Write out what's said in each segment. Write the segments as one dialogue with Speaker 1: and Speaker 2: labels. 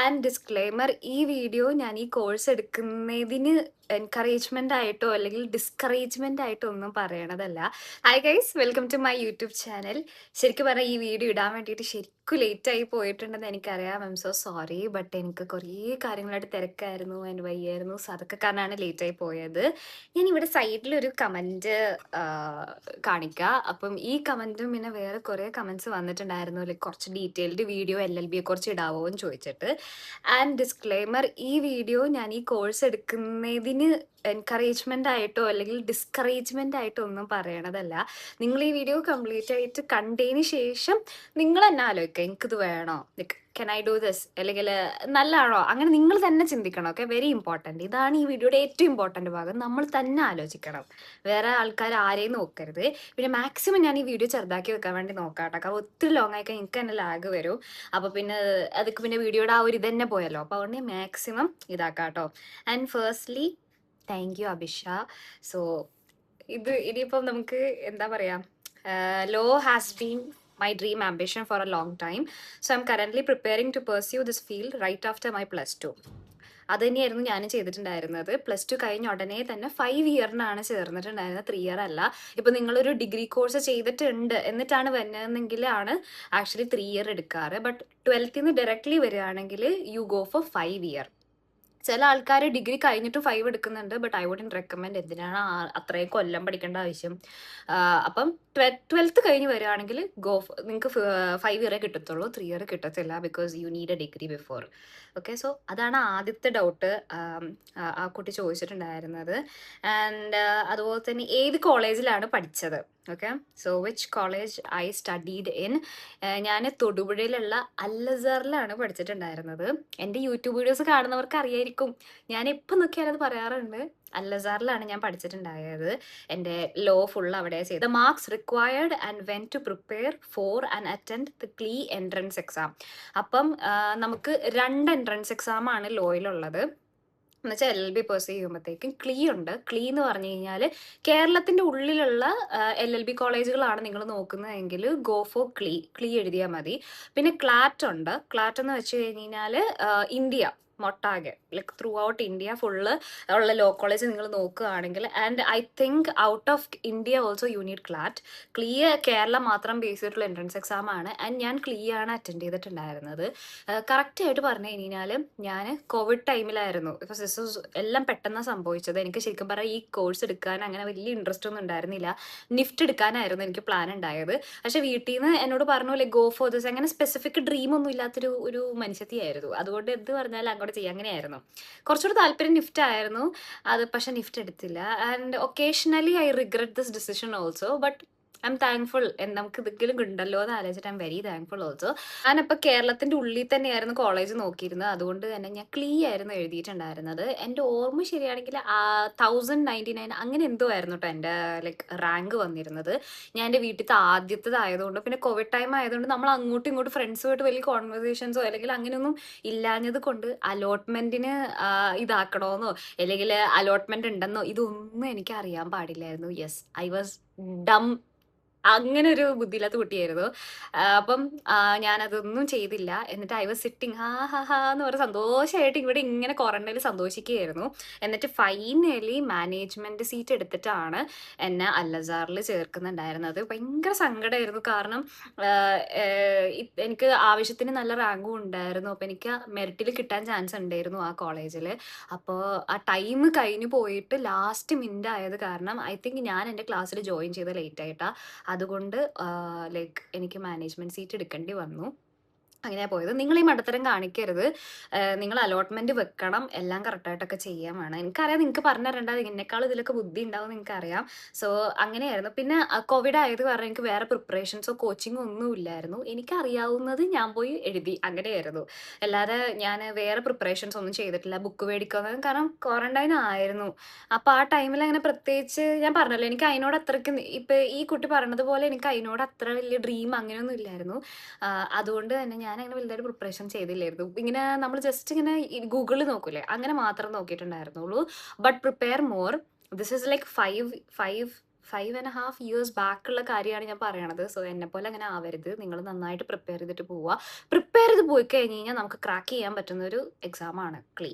Speaker 1: And disclaimer, ഈ video ഞാൻ ഈ കോഴ്സ് എടുക്കുന്നതിന് എൻകറേജ്മെന്റ് ആയിട്ടോ അല്ലെങ്കിൽ ഡിസ്കറേജ്മെന്റ് ആയിട്ടോ ഒന്നും പറയണതല്ല. Hi guys, welcome to my YouTube channel. ശരിക്കും പറഞ്ഞാൽ ഈ വീഡിയോ ഇടാൻ വേണ്ടിയിട്ട് ശരിക്കും ലേറ്റ് ആയി പോയിട്ടുണ്ടെന്ന് എനിക്കറിയാം. ഐം സോ സോറി. ബട്ട് എനിക്ക് കുറേ കാര്യങ്ങളായിട്ട് തിരക്കായിരുന്നു, അതിന് വയ്യായിരുന്നു. സോ അതൊക്കെ കാരണമാണ് ലേറ്റ് ആയി പോയത്. ഞാൻ ഇവിടെ സൈഡിലൊരു കമന്റ് കാണിക്കുക. അപ്പം ഈ കമന്റും പിന്നെ വേറെ കുറേ കമന്റ്സ് വന്നിട്ടുണ്ടായിരുന്നു, ലൈക്ക് കുറച്ച് ഡീറ്റെയിൽഡ് വീഡിയോ LLB കുറിച്ച് ഇടാവോ എന്ന് ചോദിച്ചിട്ട്. ആൻഡ് ഡിസ്ക്ലെയ്മർ, ഈ വീഡിയോ ഞാൻ ഈ കോഴ്സ് എടുക്കുന്നതിന് എൻകറേജ്മെന്റ് ആയിട്ടോ അല്ലെങ്കിൽ ഡിസ്കറേജ്മെന്റ് ആയിട്ടോ ഒന്നും പറയണതല്ല. നിങ്ങൾ ഈ വീഡിയോ കംപ്ലീറ്റ് ആയിട്ട് കണ്ടതിന് ശേഷം നിങ്ങൾ തന്നെ ആലോചിക്കുക, എനിക്കിത് വേണോ, like can I do this, അല്ലെങ്കിൽ നല്ലതാണോ, അങ്ങനെ നിങ്ങൾ തന്നെ ചിന്തിക്കണം. Okay, very important. ഇതാണ് ഈ വീഡിയോയുടെ ഏറ്റവും ഇമ്പോർട്ടൻറ്റ് ഭാഗം. നമ്മൾ തന്നെ ആലോചിക്കണം, വേറെ ആൾക്കാർ ആരെയും നോക്കരുത്. പിന്നെ മാക്സിമം ഞാൻ ഈ വീഡിയോ ചെറുതാക്കി വെക്കാൻ വേണ്ടി നോക്കാം കേട്ടോ. കാരണം ഒത്തിരി ലോങ് ആയിക്കാൻ എനിക്ക് തന്നെ ലാഗ് വരും. അപ്പോൾ പിന്നെ അതൊക്കെ പിന്നെ വീഡിയോയുടെ ആ ഒരു ഇത് തന്നെ പോയല്ലോ. അപ്പോൾ അതുകൊണ്ട് മാക്സിമം ഇതാക്കാം കേട്ടോ. And firstly thank you Abhisha. So ഇത് ഇനിയിപ്പം നമുക്ക് എന്താ പറയുക, law has been my dream ambition for a long time. So I'm currently preparing to pursue this field right after my +2. അത് തന്നെയായിരുന്നു ഞാനും ചെയ്തിട്ടുണ്ടായിരുന്നത്. +2 കഴിഞ്ഞ ഉടനെ തന്നെ 5 ഇയറിനാണ് ചേർന്നിട്ടുണ്ടായിരുന്നത്, 3 ഇയർ അല്ല. ഇപ്പം നിങ്ങളൊരു ഡിഗ്രി കോഴ്സ് ചെയ്തിട്ടുണ്ട് എന്നിട്ടാണ് വരുന്നതെങ്കിലാണ് ആക്ച്വലി 3 ഇയർ എടുക്കാറ്. ബട്ട് 12th നിന്ന് ഡയറക്റ്റ്ലി വരികയാണെങ്കിൽ യു ഗോ ഫോർ 5 ഇയർ. ചില ആൾക്കാർ ഡിഗ്രി കഴിഞ്ഞിട്ട് 5 എടുക്കുന്നുണ്ട്. But I wouldn't recommend. എന്തിനാണ് അത്രയും കൊല്ലം പഠിക്കേണ്ട ആവശ്യം? അപ്പം 12th കഴിഞ്ഞ് വരികയാണെങ്കിൽ നിങ്ങൾക്ക് 5 ഇയറേ കിട്ടത്തുള്ളൂ, 3 ഇയർ കിട്ടത്തില്ല. Because you need A degree before. Okay, so അതാണ് ആദ്യത്തെ ഡൗട്ട് ആ കുട്ടി ചോദിച്ചിട്ടുണ്ടായിരുന്നത്. ആൻഡ് അതുപോലെ തന്നെ ഏത് കോളേജിലാണ് പഠിച്ചത്? Okay, so which college I studied in? ഞാൻ തൊടുപുഴയിലുള്ള അല്ലസറിലാണ് പഠിച്ചിട്ടുണ്ടായിരുന്നത്. എൻ്റെ യൂട്യൂബ് വീഡിയോസ് കാണുന്നവർക്ക് അറിയായിരിക്കും, ഞാൻ എപ്പോൾ നോക്കിയാലും അത് പറയാറുണ്ട്. അല്ലസാറിലാണ് ഞാൻ പഠിച്ചിട്ടുണ്ടായത്. എൻ്റെ ലോ ഫുൾ അവിടെ ചെയ്ത്. The marks required and when to prepare for and attend the KLEE entrance exam. അപ്പം നമുക്ക് 2 എൻട്രൻസ് എക്സാമാണ് ലോയിലുള്ളത്. എന്നുവെച്ചാൽ LLB പേഴ്സ് ചെയ്യുമ്പോഴത്തേക്കും ക്ലീ ഉണ്ട്. ക്ലീ എന്ന് പറഞ്ഞു കഴിഞ്ഞാൽ കേരളത്തിൻ്റെ ഉള്ളിലുള്ള LLB കോളേജുകളാണ് നിങ്ങൾ നോക്കുന്നതെങ്കിൽ ഗോ ഫോർ ക്ലീ എഴുതിയാൽ മതി. പിന്നെ ക്ലാറ്റ് ഉണ്ട്. ക്ലാറ്റ് എന്ന് വെച്ച് കഴിഞ്ഞാൽ ഇന്ത്യ മൊട്ടാകെ, like throughout India full ഉള്ള ലോ കോളേജ് നിങ്ങൾ നോക്കുകയാണെങ്കിൽ, and I think out of India also you need CLAT. KLEE Keralam മാത്രം ബേസ് ചെയ്തിട്ടുള്ള എൻട്രൻസ് എക്സാം ആണ്. ആൻഡ് ഞാൻ ക്ലീ ആണ് അറ്റൻഡ് ചെയ്തിട്ടുണ്ടായിരുന്നത്. കറക്റ്റായിട്ട് പറഞ്ഞു കഴിഞ്ഞാൽ ഞാൻ കോവിഡ് ടൈമിലായിരുന്നു. ബിക്കോസ് ദിസ് വാസ് എല്ലാം പെട്ടെന്ന് സംഭവിച്ചത്. എനിക്ക് ശരിക്കും പറഞ്ഞാൽ ഈ കോഴ്സ് എടുക്കാൻ അങ്ങനെ വലിയ ഇൻട്രസ്റ്റ് ഒന്നും ഉണ്ടായിരുന്നില്ല. നിഫ്റ്റ് എടുക്കാനായിരുന്നു എനിക്ക് പ്ലാൻ ഉണ്ടായത്. പക്ഷെ വീട്ടിൽ നിന്ന് എന്നോട് പറഞ്ഞു, ലൈക്ക് ഗോ ഫോർ ദിസ്. അങ്ങനെ സ്പെസിഫിക് ഡ്രീം ഒന്നും ഇല്ലാത്തൊരു മനുഷ്യത്തിയായിരുന്നു. അതുകൊണ്ട് എന്ത് പറഞ്ഞാലും അങ്ങോട്ട് ചെയ്യാം, അങ്ങനെയായിരുന്നു. കുറച്ചുകൂടി താല്പര്യം നിഫ്റ്റ് ആയിരുന്നു. അത് പക്ഷെ നിഫ്റ്റ് എടുത്തില്ല. And occasionally I regret this decision also. But I M thankful. നമുക്ക് ഇതെങ്കിലും ഉണ്ടല്ലോ എന്ന് ആലോചിച്ചിട്ട് I am very thankful also. ഞാനിപ്പോൾ കേരളത്തിൻ്റെ ഉള്ളിൽ തന്നെയായിരുന്നു കോളേജ് നോക്കിയിരുന്നത്. അതുകൊണ്ട് തന്നെ ഞാൻ ക്ലീ ആയിരുന്നു എഴുതിയിട്ടുണ്ടായിരുന്നത്. എൻ്റെ ഓർമ്മ ശരിയാണെങ്കിൽ 1099 അങ്ങനെ എന്തോ ആയിരുന്നു കേട്ടോ എൻ്റെ ലൈക്ക് റാങ്ക് വന്നിരുന്നത്. ഞാൻ എൻ്റെ വീട്ടിലത്തെ ആദ്യത്തേതായതുകൊണ്ട്, പിന്നെ കോവിഡ് ടൈം ആയതുകൊണ്ട് നമ്മൾ അങ്ങോട്ടും ഇങ്ങോട്ടും ഫ്രണ്ട്സുമായിട്ട് വലിയ കോൺവെർസേഷൻസോ അല്ലെങ്കിൽ അങ്ങനെയൊന്നും ഇല്ലാഞ്ഞത് കൊണ്ട് അലോട്ട്മെൻറ്റിന് ഇതാക്കണമെന്നോ അല്ലെങ്കിൽ അലോട്ട്മെൻറ്റ് ഉണ്ടെന്നോ ഇതൊന്നും എനിക്ക് അറിയാൻ പാടില്ലായിരുന്നു. Yes, I was dumb. അങ്ങനെ ഒരു ബുദ്ധിയില്ലാത്ത കുട്ടിയായിരുന്നു. അപ്പം ഞാനതൊന്നും ചെയ്തില്ല. എന്നിട്ട് ഐ വാസ് സിറ്റിംഗ് ഹാ ഹാ ഹാ എന്ന് പറഞ്ഞ് സന്തോഷമായിട്ട് ഇവിടെ ഇങ്ങനെ ക്വാറന്റൈനിൽ സന്തോഷിക്കുകയായിരുന്നു. എന്നിട്ട് ഫൈനലി മാനേജ്മെന്റ് സീറ്റ് എടുത്തിട്ടാണ് എന്നെ അല്ലസാറിൽ ചേർക്കുന്നുണ്ടായിരുന്നത്. ഭയങ്കര സങ്കടമായിരുന്നു. കാരണം എനിക്ക് ആവശ്യത്തിന് നല്ല റാങ്കും ഉണ്ടായിരുന്നു. അപ്പം എനിക്ക് മെറിറ്റിൽ കിട്ടാൻ ചാൻസ് ഉണ്ടായിരുന്നു ആ കോളേജിൽ. അപ്പോൾ ആ ടൈം കഴിഞ്ഞു പോയിട്ട് ലാസ്റ്റ് മിനിറ്റ് ആയത് കാരണം ഐ തിങ്ക് ഞാൻ എൻ്റെ ക്ലാസ്സിൽ ജോയിൻ ചെയ്ത് ലേറ്റ് ആയിട്ടാണ്. അതുകൊണ്ട് ലൈക്ക് എനിക്ക് മാനേജ്മെന്റ് സീറ്റ് എടുക്കേണ്ടി വന്നു. അങ്ങനെയാണ് പോയത്. നിങ്ങൾ ഈ മടത്തരം കാണിക്കരുത്. നിങ്ങൾ അലോട്ട്മെന്റ് വെക്കണം, എല്ലാം കറക്റ്റായിട്ടൊക്കെ ചെയ്യാൻ വേണം. എനിക്കറിയാം, നിങ്ങൾക്ക് പറഞ്ഞു തരേണ്ട, എന്നെക്കാളും ഇതിലൊക്കെ ബുദ്ധി ഉണ്ടാവും നിങ്ങൾക്കറിയാം. സോ അങ്ങനെയായിരുന്നു. പിന്നെ കോവിഡ് ആയത് കാരണം എനിക്ക് വേറെ പ്രിപ്പറേഷൻസോ കോച്ചിങ്ങോ ഒന്നും ഇല്ലായിരുന്നു. എനിക്കറിയാവുന്നത് ഞാൻ പോയി എഴുതി, അങ്ങനെയായിരുന്നു. അല്ലാതെ ഞാൻ വേറെ പ്രിപ്പറേഷൻസ് ഒന്നും ചെയ്തിട്ടില്ല. ബുക്ക് മേടിക്കുന്നത് കാരണം ക്വാറന്റൈൻ ആയിരുന്നു. അപ്പോൾ ആ ടൈമിൽ അങ്ങനെ പ്രത്യേകിച്ച് ഞാൻ പറഞ്ഞല്ലോ, എനിക്ക് അതിനോട് അത്രയ്ക്ക് ഇപ്പം ഈ കുട്ടി പറഞ്ഞത് പോലെ എനിക്ക് അതിനോട് അത്ര വലിയ ഡ്രീം അങ്ങനെയൊന്നും ഇല്ലായിരുന്നു. അതുകൊണ്ട് തന്നെ ഞാൻ അങ്ങനെ വലുതായിട്ട് പ്രിപ്പറേഷൻ ചെയ്തില്ലായിരുന്നു. ഇങ്ങനെ നമ്മൾ ജസ്റ്റ് ഇങ്ങനെ ഗൂഗിളിൽ നോക്കൂലേ, അങ്ങനെ മാത്രം നോക്കിയിട്ടുണ്ടായിരുന്നുള്ളൂ. But prepare more. This is like 5.5 years ബാക്കുള്ള കാര്യമാണ് ഞാൻ പറയണത്. സോ എന്നെപ്പോലെ അങ്ങനെ ആവരുത്. നിങ്ങൾ നന്നായിട്ട് പ്രിപ്പയർ ചെയ്തിട്ട് പോവുക. പ്രിപ്പയർ ചെയ്ത് പോയി കഴിഞ്ഞ് കഴിഞ്ഞാൽ നമുക്ക് ക്രാക്ക് ചെയ്യാൻ പറ്റുന്ന ഒരു എക്സാമാണ് ക്ലീ.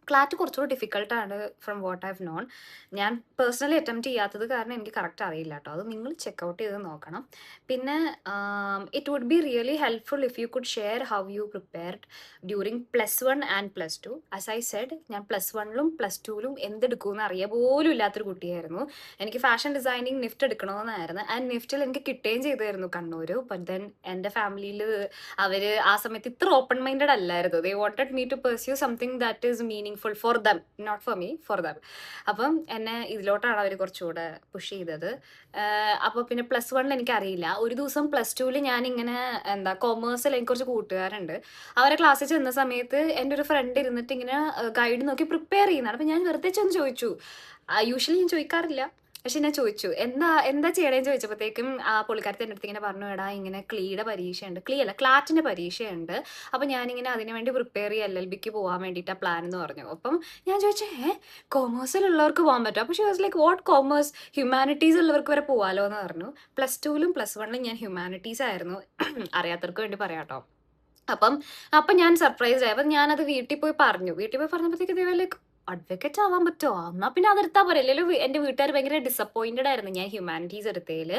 Speaker 1: ക്ലാറ്റ് കുറച്ചുകൂടി ഡിഫിക്കൽട്ടാണ് from what I have known. ഞാൻ പേഴ്സണലി അറ്റംപ്റ്റ് ചെയ്യാത്തത് കാരണം എനിക്ക് കറക്റ്റ് അറിയില്ല കേട്ടോ. അത് നിങ്ങൾ ചെക്കൗട്ട് ചെയ്ത് നോക്കണം. പിന്നെ it would be really helpful if you could share how you prepared during +1 and +2. As I said, ഞാൻ +1ലും +2ലും എന്തെടുക്കുമെന്ന് അറിയാൻ പോലും ഇല്ലാത്തൊരു കുട്ടിയായിരുന്നു. എനിക്ക് ഫാഷൻ ഡിസൈനിങ് നിഫ്റ്റ് എടുക്കണമെന്നായിരുന്നു. ആൻഡ് നിഫ്റ്റിൽ എനിക്ക് കിട്ടുകയും ചെയ്തായിരുന്നു കണ്ണൂർ. ബട്ട് ദെൻ എൻ്റെ ഫാമിലിയിൽ അവർ ആ സമയത്ത് ഇത്ര ഓപ്പൺ മൈൻഡഡ് അല്ലായിരുന്നു. They wanted me to pursue something that is meaningful for them, not for me, for them. അപ്പം എന്നെ ഇതിലോട്ടാണ് അവർ കുറച്ചുകൂടെ പുഷ് ചെയ്തത്. അപ്പോൾ പിന്നെ +1 എനിക്കറിയില്ല. ഒരു ദിവസം +2 ഞാനിങ്ങനെ കൊമേഴ്സിൽ എനിക്ക് കുറച്ച് കൂട്ടുകാരുണ്ട്. അവരെ ക്ലാസ്സിൽ ചെന്ന സമയത്ത് എൻ്റെ ഒരു ഫ്രണ്ട് ഇരുന്നിട്ട് ഇങ്ങനെ ഗൈഡ് നോക്കി പ്രിപ്പയർ ചെയ്യുന്നതാണ്. അപ്പം ഞാൻ വെറുതെ ചെന്ന് ചോദിച്ചു. യൂഷ്വലി ഞാൻ ചോദിക്കാറില്ല, പക്ഷെ ഞാൻ ചോദിച്ചു എന്താ ചെയ്യണേന്ന് ചോദിച്ചപ്പോഴത്തേക്കും ആ പുള്ളിക്കാരത്തി എൻ്റെ അടുത്ത് ഇങ്ങനെ പറഞ്ഞു, എടാ ഇങ്ങനെ ക്ലീയുടെ പരീക്ഷയുണ്ട്, ക്ലീ അല്ല ക്ലാറ്റിൻ്റെ പരീക്ഷയുണ്ട്, അപ്പം ഞാനിങ്ങനെ അതിന് വേണ്ടി പ്രിപ്പയർ ചെയ്യും, LLBക്ക് പോകാൻ വേണ്ടിയിട്ടാണ് പ്ലാൻ എന്ന് പറഞ്ഞു. അപ്പം ഞാൻ ചോദിച്ചു, കൊമേഴ്സിലുള്ളവർക്ക് പോകാൻ പറ്റും? അപ്പോൾ she was like, what commerce, humanities ഉള്ളവർക്ക് വരെ പോകാമല്ലോ എന്ന് പറഞ്ഞു. +2ലും +1ലും ഞാൻ ഹ്യൂമാനിറ്റീസ് ആയിരുന്നു. അറിയാത്തവർക്ക് വേണ്ടി പറയാം കേട്ടോ. അപ്പം ഞാൻ സർപ്രൈസ് ആയി. അപ്പം ഞാനത് വീട്ടിൽ പോയി പറഞ്ഞപ്പോഴത്തേക്ക് ഇതേപോലെ ലൈക്ക്, അഡ്വക്കേറ്റ് ആവാൻ പറ്റുമോ? എന്നാൽ പിന്നെ അതെടുത്താൽ പോരെ. അല്ലെങ്കിൽ എൻ്റെ വീട്ടുകാർ ഭയങ്കര ഡിസപ്പോയിൻറ്റഡ് ആയിരുന്നു ഞാൻ ഹ്യൂമാനിറ്റീസ് എടുത്തതിൽ.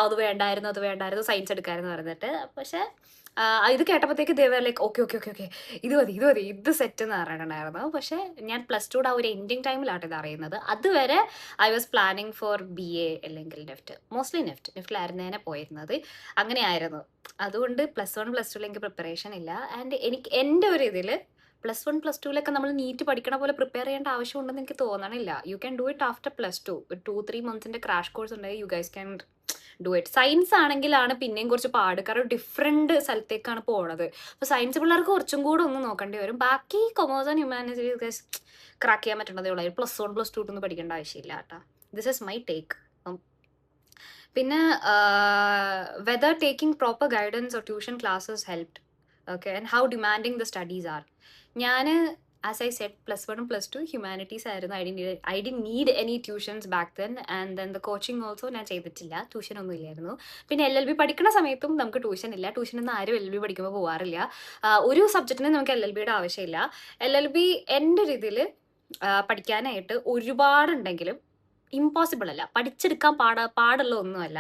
Speaker 1: അത് വേണ്ടായിരുന്നു സയൻസ് എടുക്കാമെന്ന് പറഞ്ഞിട്ട്. പക്ഷേ ഇത് കേട്ടപ്പോഴത്തേക്ക് like okay okay okay okay ഇത് മതി ഇത് സെറ്റ് എന്ന് പറഞ്ഞിട്ടുണ്ടായിരുന്നു. പക്ഷേ ഞാൻ +2 ആ ഒരു എൻഡിങ് ടൈമിലാണ് ഇത് അറിയുന്നത്. അതുവരെ I was planning four BA അല്ലെങ്കിൽ നെഫ്റ്റ്, മോസ്റ്റ്ലി നെഫ്റ്റിലായിരുന്നു ഞാൻ പോയിരുന്നത്. അങ്ങനെയായിരുന്നു. അതുകൊണ്ട് +1 +2 എനിക്ക് പ്രിപ്പറേഷൻ ഇല്ല. ആൻഡ് എൻ്റെ ഒരു ഇതിൽ +1 +2 നമ്മൾ നീറ്റ് പഠിക്കണ പോലെ പ്രിപ്പയർ ചെയ്യേണ്ട ആവശ്യമുണ്ടെന്ന് എനിക്ക് തോന്നണില്ല. You can do it after +2. ഒരു 2-3 മന്ത്സിൻ്റെ ക്രാഷ് കോഴ്സ് ഉണ്ടെങ്കിൽ you guys can do it. Science ആണെങ്കിലാണ് പിന്നെയും കുറച്ച് പാട്, കാരണം ഡിഫറെൻറ്റ് സ്ഥലത്തേക്കാണ് പോണത്. അപ്പോൾ സയൻസ് പിള്ളേർക്ക് കുറച്ചും കൂടെ ഒന്ന് നോക്കേണ്ടി വരും. ബാക്കി കൊമേഴ്സ് ആൻഡ് ഹ്യൂമാനിറ്റീസ് ക്രാക്ക് ചെയ്യാൻ പറ്റുന്നതേ ഉള്ളൂ. +1 +2 ഒന്നും പഠിക്കേണ്ട ആവശ്യമില്ല കേട്ടോ. This is my take. പിന്നെ whether taking proper guidance or tuition classes helped, okay, and how demanding the studies are. ഞാൻ ആസ് ഐ സെഡ് +1 +2 ഹ്യൂമാനിറ്റീസ് ആയിരുന്നു. I did need any tuitions back then. And then the coaching also ഞാൻ ചെയ്തിട്ടില്ല, ട്യൂഷനൊന്നും ഇല്ലായിരുന്നു. പിന്നെ LLB പഠിക്കുന്ന സമയത്തും നമുക്ക് ട്യൂഷൻ ഇല്ല. ട്യൂഷനൊന്നും ആരും LLB പഠിക്കുമ്പോൾ പോകാറില്ല. ഒരു സബ്ജക്റ്റിന് നമുക്ക് LLBയുടെ ആവശ്യമില്ല. LLB എൻ്റെ ഒരു ഇതിൽ പഠിക്കാനായിട്ട് ഒരുപാടുണ്ടെങ്കിലും ഇമ്പോസിബിൾ അല്ല, പഠിച്ചെടുക്കാൻ പാടുള്ള ഒന്നുമല്ല,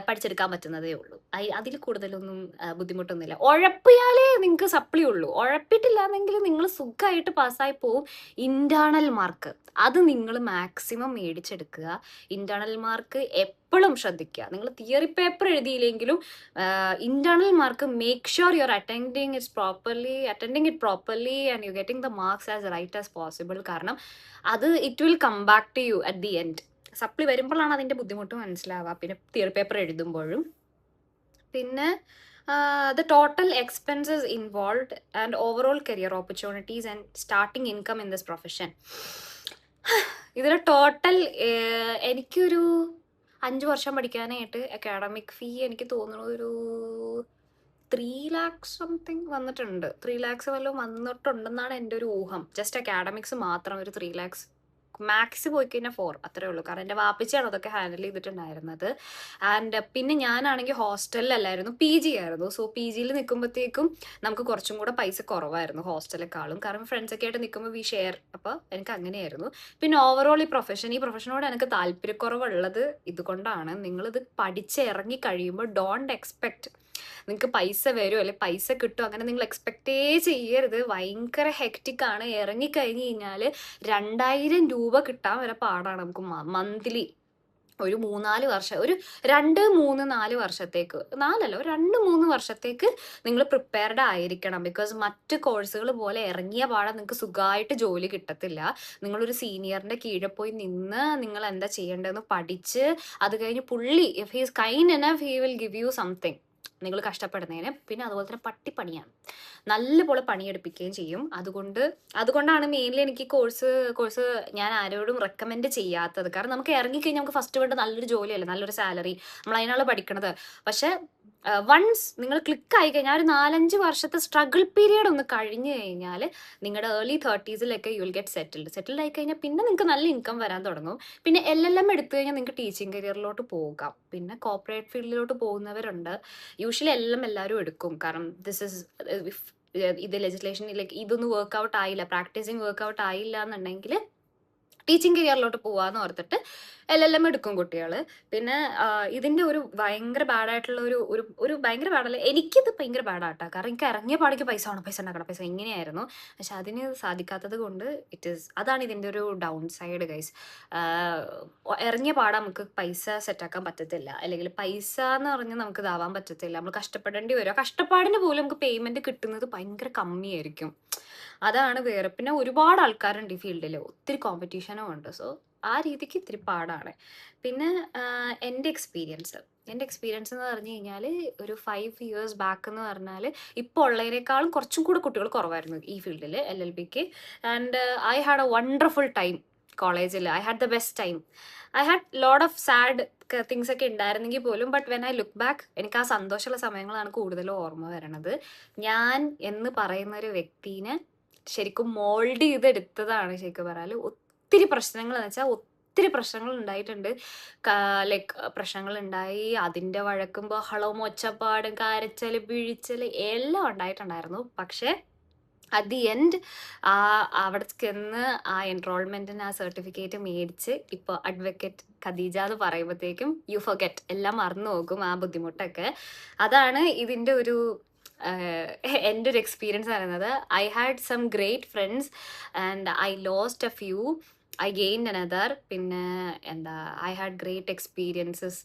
Speaker 1: പഠിച്ചെടുക്കാൻ പറ്റുന്നതേ ഉള്ളൂ. അതിൽ കൂടുതലൊന്നും ബുദ്ധിമുട്ടൊന്നുമില്ല. ഉഴപ്പിയാലേ നിങ്ങൾക്ക് സപ്ലി ഉള്ളൂ. ഉഴപ്പിട്ടില്ലാന്നെങ്കിൽ നിങ്ങൾ സുഖമായിട്ട് പാസ്സായി പോവും. ഇൻറ്റേർണൽ മാർക്ക് അത് നിങ്ങൾ മാക്സിമം മേടിച്ചെടുക്കുക. ഇൻറ്റേർണൽ മാർക്ക് എപ്പോഴും ശ്രദ്ധിക്കുക. നിങ്ങൾ തിയറി പേപ്പർ എഴുതിയില്ലെങ്കിലും internal mark make sure you are attending it properly and you getting the marks as right as possible. കാരണം അത് it will come back to you at the end. Supply വരുമ്പോഴാണ് അതിൻ്റെ ബുദ്ധിമുട്ട് മനസ്സിലാവുക, പിന്നെ തിയറി പേപ്പർ എഴുതുമ്പോഴും. പിന്നെ the total expenses involved and overall career opportunities and starting income in this profession. ഇതിൽ ടോട്ടൽ എനിക്കൊരു 5 വർഷം പഠിക്കാനായിട്ട് അക്കാഡമിക് ഫീ എനിക്ക് തോന്നുന്നു ഒരു 3 lakhs സംതിങ് വന്നിട്ടുണ്ട്. 3 lakhs വല്ലതും വന്നിട്ടുണ്ടെന്നാണ് എൻ്റെ ഒരു ഊഹം. ജസ്റ്റ് അക്കാഡമിക്സ് മാത്രം ഒരു 3 lakhs, മാക്സ് പോയി കഴിഞ്ഞാൽ 4, അത്രേ ഉള്ളൂ. കാരണം എൻ്റെ വാപ്പിച്ചാണ് അതൊക്കെ ഹാൻഡിൽ ചെയ്തിട്ടുണ്ടായിരുന്നത്. ആൻഡ് പിന്നെ ഞാനാണെങ്കിൽ ഹോസ്റ്റലിലല്ലായിരുന്നു, PG ആയിരുന്നു. സോ PGയിൽ നിൽക്കുമ്പോഴത്തേക്കും നമുക്ക് കുറച്ചും കൂടെ പൈസ കുറവായിരുന്നു ഹോസ്റ്റലിനെക്കാളും. കാരണം ഫ്രണ്ട്സൊക്കെ ആയിട്ട് നിൽക്കുമ്പോൾ വി ഷെയർ. അപ്പോൾ എനിക്ക് അങ്ങനെയായിരുന്നു. പിന്നെ ഓവറോൾ ഈ പ്രൊഫഷനോട് എനിക്ക് താല്പര്യക്കുറവുള്ളത് ഇതുകൊണ്ടാണ്. നിങ്ങളിത് പഠിച്ചിറങ്ങി കഴിയുമ്പോൾ ഡോണ്ട് എക്സ്പെക്ട് നിങ്ങൾക്ക് പൈസ വരുമോ അല്ലെങ്കിൽ പൈസ കിട്ടുമോ, അങ്ങനെ നിങ്ങൾ എക്സ്പെക്റ്റേ ചെയ്യരുത്. ഭയങ്കര ഹെക്റ്റിക്കാണ്. ഇറങ്ങിക്കഴിഞ്ഞ് കഴിഞ്ഞാൽ 2000 രൂപ കിട്ടാൻ വരെ പാടാണ് നമുക്ക് മന്ത്ലി. ഒരു 3-4 വർഷം, ഒരു 2-3-4 വർഷത്തേക്ക്, 4 അല്ല, ഒരു 2-3 വർഷത്തേക്ക് നിങ്ങൾ പ്രിപ്പയർഡ് ആയിരിക്കണം. ബിക്കോസ് മറ്റ് കോഴ്സുകൾ പോലെ ഇറങ്ങിയ പാടെ നിങ്ങൾക്ക് സുഖമായിട്ട് ജോലി കിട്ടത്തില്ല. നിങ്ങളൊരു സീനിയറിൻ്റെ കീഴിൽ പോയി നിന്ന് നിങ്ങൾ എന്താ ചെയ്യേണ്ടതെന്ന് പഠിച്ച് അത് കഴിഞ്ഞ് പുള്ളി if he is kind enough he will give you something നിങ്ങൾ കഷ്ടപ്പെടുന്നതിന്. പിന്നെ അതുപോലെ തന്നെ പണിയാണ്, നല്ലപോലെ പണിയെടുപ്പിക്കുകയും ചെയ്യും. അതുകൊണ്ടാണ് മെയിൻലി എനിക്ക് കോഴ്സ് ഞാൻ ആരോടും റെക്കമെൻഡ് ചെയ്യാത്തത്. കാരണം നമുക്ക് ഇറങ്ങിക്കഴിഞ്ഞാൽ നമുക്ക് ഫസ്റ്റ് വേണ്ട നല്ലൊരു ജോലിയല്ലേ, നല്ലൊരു സാലറി, നമ്മൾ അതിനാണ് പഠിക്കണത്. പക്ഷെ വൺസ് നിങ്ങൾ ക്ലിക്ക് ആയി കഴിഞ്ഞാൽ ഒരു 4-5 വർഷത്തെ സ്ട്രഗിൾ പീരിയഡ് ഒന്ന് കഴിഞ്ഞു കഴിഞ്ഞാൽ നിങ്ങളുടെ early 30s you will get settled ആയി കഴിഞ്ഞാൽ പിന്നെ നിങ്ങൾക്ക് നല്ല ഇൻകം വരാൻ തുടങ്ങും. പിന്നെ LLM എടുത്തു കഴിഞ്ഞാൽ നിങ്ങൾക്ക് ടീച്ചിങ് കരിയറിലോട്ട് പോകാം. പിന്നെ കോർപ്പറേറ്റ് ഫീൽഡിലോട്ട് പോകുന്നവരുണ്ട്. യൂഷ്വലി എല്ലാവരും എടുക്കും. കാരണം ഇത് ലെജിസ്ലേഷൻ ലൈക്ക് ഇതൊന്നും വർക്ക്ഔട്ട് ആയില്ല, പ്രാക്ടീസിങ് വർക്ക്ഔട്ട് ആയില്ല എന്നുണ്ടെങ്കിൽ ടീച്ചിങ് കരിയറിലോട്ട് പോവാന്ന് ഓർത്തിട്ട് LLM എടുക്കും കുട്ടികൾ. പിന്നെ ഇതിന്റെ ഒരു ഭയങ്കര ബാഡായിട്ടുള്ള ഒരു ഭയങ്കര ബാഡല്ല, എനിക്കിത് ഭയങ്കര ബാഡാട്ടാ. കാരണം എനിക്ക് ഇറങ്ങിയ പാടിക്ക് പൈസ ഉണ്ടാക്കണം, പൈസ ഇങ്ങനെയായിരുന്നു. പക്ഷെ അതിന് സാധിക്കാത്തത് കൊണ്ട് അതാണ് ഇതിന്റെ ഒരു ഡൗൺ സൈഡ് ഗൈസ്. ഇറങ്ങിയ പാടാ നമുക്ക് പൈസ സെറ്റാക്കാൻ പറ്റത്തില്ല, അല്ലെങ്കിൽ പൈസ എന്ന് പറഞ്ഞ് നമുക്ക് ഇതാവാൻ പറ്റത്തില്ല. നമ്മൾ കഷ്ടപ്പെടേണ്ടി വരും. കഷ്ടപ്പാടിന് പോലും നമുക്ക് പേയ്മെന്റ് കിട്ടുന്നത് ഭയങ്കര കമ്മിയായിരിക്കും. അതാണ് വേറെ. പിന്നെ ഒരുപാട് ആൾക്കാരുണ്ട് ഈ ഫീൽഡിൽ, ഒത്തിരി കോമ്പറ്റീഷനും ഉണ്ട്. സോ ആ രീതിക്ക് ഇത്തിരി പാടാണ്. പിന്നെ എൻ്റെ എക്സ്പീരിയൻസ് എന്ന് പറഞ്ഞു കഴിഞ്ഞാൽ ഒരു 5 years ബാക്ക് എന്ന് പറഞ്ഞാൽ ഇപ്പോൾ ഉള്ളതിനേക്കാളും കുറച്ചും കൂടെ കുട്ടികൾ കുറവായിരുന്നു ഈ ഫീൽഡിൽ LLBക്ക്. And I had a wonderful time കോളേജിൽ. I had the best time. I had lot of sad things ഒക്കെ ഉണ്ടായിരുന്നെങ്കിൽ പോലും, but when I look back എനിക്ക് ആ സന്തോഷമുള്ള സമയങ്ങളാണ് കൂടുതലും ഓർമ്മ വരണത്. ഞാൻ എന്ന് പറയുന്ന ഒരു വ്യക്തിനെ ശരിക്കും മോൾഡ് ചെയ്തെടുത്തതാണ് ശരിക്കും പറഞ്ഞാൽ. ഒത്തിരി പ്രശ്നങ്ങൾ എന്ന് വെച്ചാൽ ഒത്തിരി പ്രശ്നങ്ങൾ ഉണ്ടായിട്ടുണ്ട്. ലൈക്ക് പ്രശ്നങ്ങൾ ഉണ്ടായി, അതിൻ്റെ വഴക്കും ബഹളവും ഒച്ചപ്പാടും കരച്ചല് പിഴിച്ചല് എല്ലാം ഉണ്ടായിട്ടുണ്ടായിരുന്നു. പക്ഷേ അറ്റ് ദി എൻഡ് അവിടെ ചെന്ന് ആ എൻറോൾമെന്റിന് ആ സർട്ടിഫിക്കറ്റ് മേടിച്ച് ഇപ്പോൾ അഡ്വക്കേറ്റ് ഖദീജ എന്ന് പറയുമ്പോഴത്തേക്കും യു ഫർഗെറ്റ്, എല്ലാം മറന്നു പോകും ആ ബുദ്ധിമുട്ടൊക്കെ. അതാണ് ഇതിൻ്റെ ഒരു എൻ്റെ ഒരു എക്സ്പീരിയൻസ് പറയുന്നത്. I had some great friends and I lost a few, I gained another. പിന്നെ ഐ ഹാഡ് ഗ്രേറ്റ് എക്സ്പീരിയൻസസ്.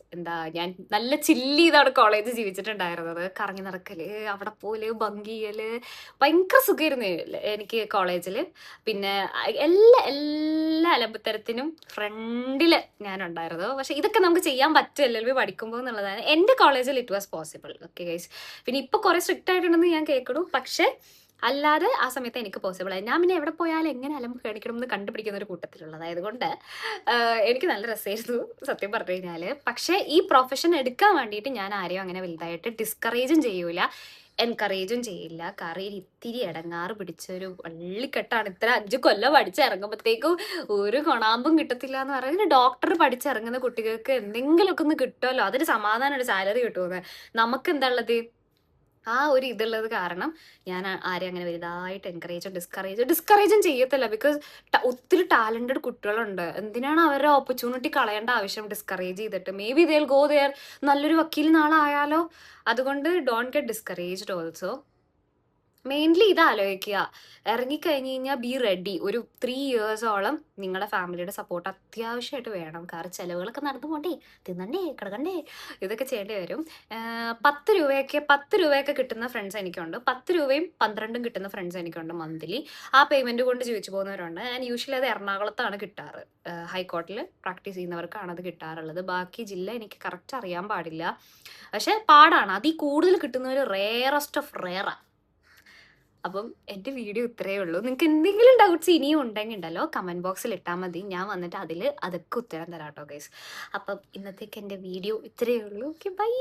Speaker 1: ഞാൻ നല്ല ചില്ല് ചെയ്താണ് കോളേജ് ജീവിച്ചിട്ടുണ്ടായിരുന്നത്. കറങ്ങി നടക്കല്, അവിടെ പോലെ ഭംഗിയല്, ഭയങ്കര സുഖമായിരുന്നു എനിക്ക് കോളേജിൽ. പിന്നെ എല്ലാ അലമ്പത്തരത്തിനും ഫ്രണ്ടിൽ ഞാനുണ്ടായിരുന്നു. പക്ഷെ ഇതൊക്കെ നമുക്ക് ചെയ്യാൻ പറ്റും LLB പഠിക്കുമ്പോൾ എന്നുള്ളതാണ്. എൻ്റെ കോളേജിൽ it was possible. Okay guys. പിന്നെ ഇപ്പോൾ കുറേ സ്ട്രിക്റ്റ് ആയിട്ടുണ്ടെന്ന് ഞാൻ കേൾക്കണു. പക്ഷേ അല്ലാതെ ആ സമയത്ത് എനിക്ക് പോസിബിൾ ആയി. ഞാൻ പിന്നെ എവിടെ പോയാലും എങ്ങനെ അലമ്പ് കാണിക്കണം എന്ന് കണ്ടുപിടിക്കുന്ന ഒരു കൂട്ടത്തിലുള്ളതായത് കൊണ്ട് എനിക്ക് നല്ല രസമായിരുന്നു സത്യം പറഞ്ഞു കഴിഞ്ഞാൽ. പക്ഷേ ഈ പ്രൊഫഷൻ എടുക്കാൻ വേണ്ടിയിട്ട് ഞാൻ ആരെയും അങ്ങനെ വലുതായിട്ട് ഡിസ്കറേജും ചെയ്യൂല, എൻകറേജും ചെയ്യില്ല. കാരണം ഇത്തിരി ഇടങ്ങാറ് പിടിച്ചൊരു വള്ളിക്കെട്ടാണ്. ഇത്ര 5 കൊല്ലം പഠിച്ചിറങ്ങുമ്പോഴത്തേക്കും ഒരു കൊണാമ്പും കിട്ടത്തില്ല എന്ന് പറയുന്നത്. ഡോക്ടർ പഠിച്ചിറങ്ങുന്ന കുട്ടികൾക്ക് എന്തെങ്കിലുമൊക്കെ ഒന്ന് കിട്ടുമല്ലോ, അതൊരു സമാധാനമാണ്, സാലറി കിട്ടുമെന്ന്. നമുക്ക് എന്താ ഉള്ളത്, ആ ഒരു ഇതുള്ളത് കാരണം ഞാൻ ആരെയും അങ്ങനെ വലുതായിട്ട് ഡിസ്കറേജും ചെയ്യത്തില്ല. ബിക്കോസ് ഒത്തിരി ടാലന്റഡ് കുട്ടികളുണ്ട്. എന്തിനാണ് അവരുടെ ഓപ്പർച്യൂണിറ്റി കളയേണ്ട ആവശ്യം ഡിസ്കറേജ് ചെയ്തിട്ട്? Maybe they will go there, നല്ലൊരു വക്കീൽ നാളെ ആയാലോ. അതുകൊണ്ട് don't get discouraged also. Mainly ഇത് ആലോചിക്കുക, ഇറങ്ങിക്കഴിഞ്ഞ് കഴിഞ്ഞാൽ ബി റെഡി. ഒരു 3 yearsോളം നിങ്ങളുടെ ഫാമിലിയുടെ സപ്പോർട്ട് അത്യാവശ്യമായിട്ട് വേണം. കാരണം ചിലവുകളൊക്കെ നടന്നു പോണ്ടേ, തിന്നണ്ടേ, കിടക്കണ്ടേ, ഇതൊക്കെ ചെയ്യേണ്ടി വരും. 10 രൂപയൊക്കെ കിട്ടുന്ന ഫ്രണ്ട്സ് എനിക്കുണ്ട്. 10 രൂപയും 12ഉം കിട്ടുന്ന ഫ്രണ്ട്സ് എനിക്കുണ്ട് മന്ത്ലി. ആ പേയ്മെന്റ് കൊണ്ട് ജീവിച്ചു പോകുന്നവരുണ്ട്. ആൻഡ് യൂഷ്വലി അത് എറണാകുളത്താണ് കിട്ടാറ്. ഹൈക്കോർട്ടിൽ പ്രാക്ടീസ് ചെയ്യുന്നവർക്കാണ് അത് കിട്ടാറുള്ളത്. ബാക്കി ജില്ല എനിക്ക് കറക്റ്റ് അറിയാൻ പാടില്ല. പക്ഷെ പാടാണ്. അതിൽ കൂടുതൽ കിട്ടുന്നവർ റെയറസ്റ്റ് ഓഫ് റെയറാണ്. അപ്പം എൻ്റെ വീഡിയോ ഇത്രയേ ഉള്ളൂ. നിങ്ങൾക്ക് എന്തെങ്കിലും ഡൗട്ട്സ് ഇനിയും ഉണ്ടെങ്കിൽ ഉണ്ടല്ലോ കമൻറ്റ് ബോക്സിൽ ഇട്ടാൽ മതി. ഞാൻ വന്നിട്ട് അതൊക്കെ ഉത്തരം തരാം കേട്ടോ ഗൈസ്. അപ്പം ഇന്നത്തേക്ക് എൻ്റെ വീഡിയോ ഇത്രയേ ഉള്ളൂ. Okay, by.